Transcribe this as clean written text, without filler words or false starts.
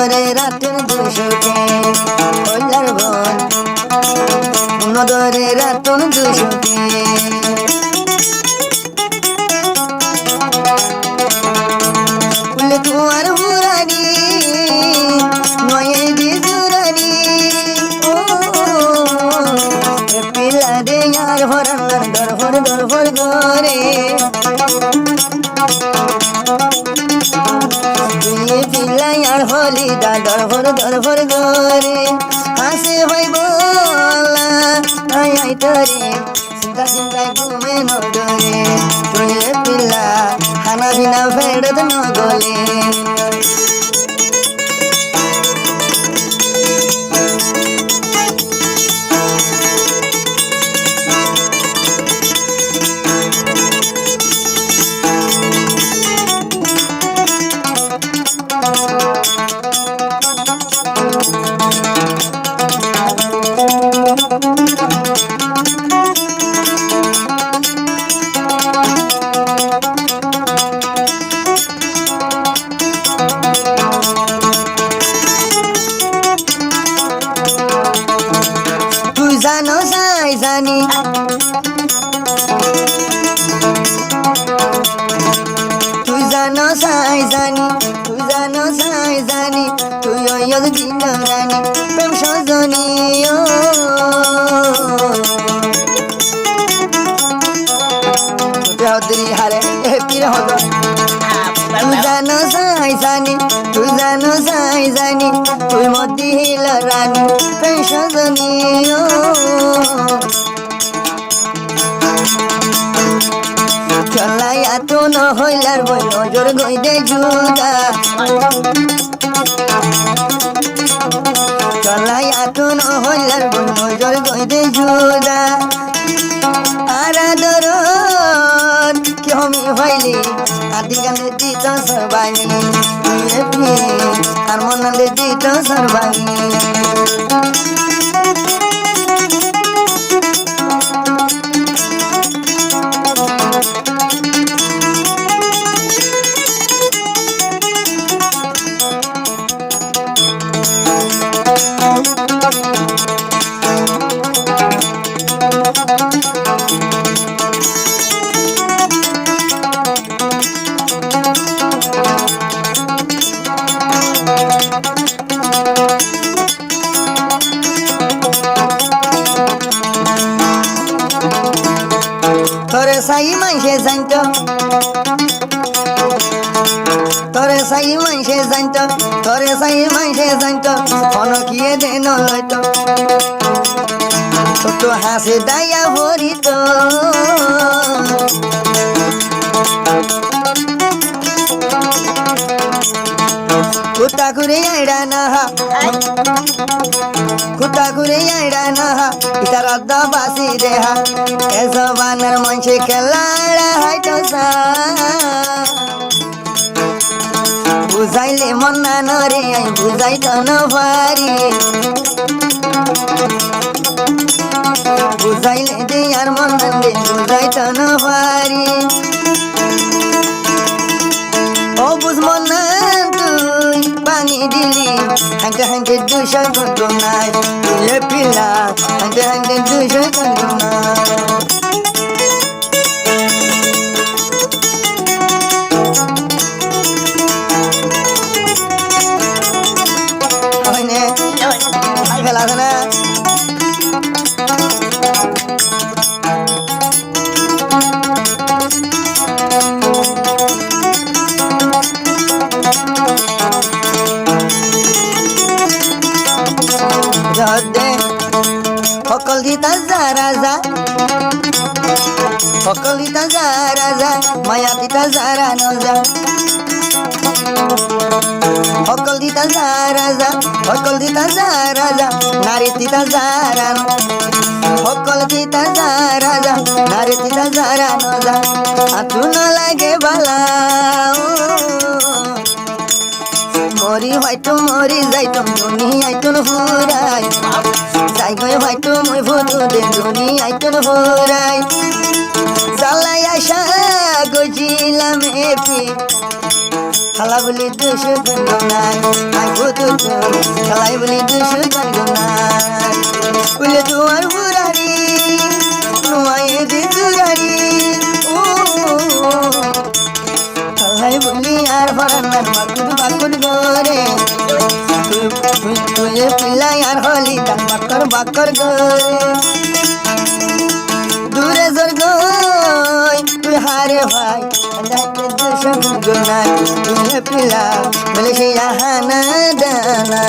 নদরে রাতুন দুশুকে হইলার বন নদরে রাতুন দুশুকে ফুলে তোমার হুরানি নয়ে দি জুরানি ও পিলা দে यार হরান্নার দরহর গরে আর হলি দাদর ভর গরে হাসে হইব আই তরে চিন্তা চিন্তায় ঘুমে নডরে তুই পিলা হানা ভিনা ফেরত নগলে জানো সাই জানি তুই জানো সাই জানি তুই জানো সাই জানি তুই অয়গ দিন রানী প্রেম সজনী হারে পির হল তুই জানো সাই জানি তুই জানো সাই জানি তুই মতি হিল রানী প্রেম সজনী চলাই এত নহইলার বই নজর গইদে জুদা চলাই এত নহইলার বই নজর গইদে জুদা আরাদর কি হমি হইলি আদি গানে দিত সরবানি আর মনালে দিত সরবানি তোরে সাই মাইসে জানত তোরে সাই মাইসে জানত তোরে সাই মাইসে জানত অনকিয়ে দেন লইত ছোট হাসে দায়া ভরিত কুতা ঘুরে আইডা নাহা কুতা ঘুরে আইডা নাহা ইতার আদা বাসি দেহা এ জবানের মঞ্চে খেলাড়া হাইতো সা বুঝাইলে মন না নরে আই বুঝাইতো না পারি বুঝাইলে দে আর মন দে বুঝাইতো না পারি ও বুঝ মন না তুই পানি দিলি হাঁটে হাঁটে দুশো গুণ নাই তুই পিলা হাঁটে হাঁটে দুশো গুণ নাই ফেলা না সকল দিতা যা রাজা সকল দিতা যা রাজা মায়া দিতা যারা নজা সকল দিতা যা রাজা সকল দিতা যা রাজা নারী দিতা যারা সকল দিতা যা রাজা নারী দিতা যারা নজা আতু না লাগে বালা মরি হয়তো মরি যাইতাম দুনিয়ায় তোর ফুরাই যাই গয় হয়তো মই ভুতু দে দুনিয়ায় তোর ফুরাই জ্বালাই আসা গজিলাম এপি খালা বলি দুশো নাই আই ভুতু খেলাই বলি দুশো গনগনাই বলে তোমার বুড়ারি নোয়াই যে দুরারি ও খেলাই বলি আর ভরান্নার বাকুর বাকুর গোরে তুই পিলাই আর হলি তার বাকর বাকর গোরে দূরে স্বর্গ তুই হারে ভাই দেখে দুশো গুনাই তুই পিলা বলে সে আহানা দানা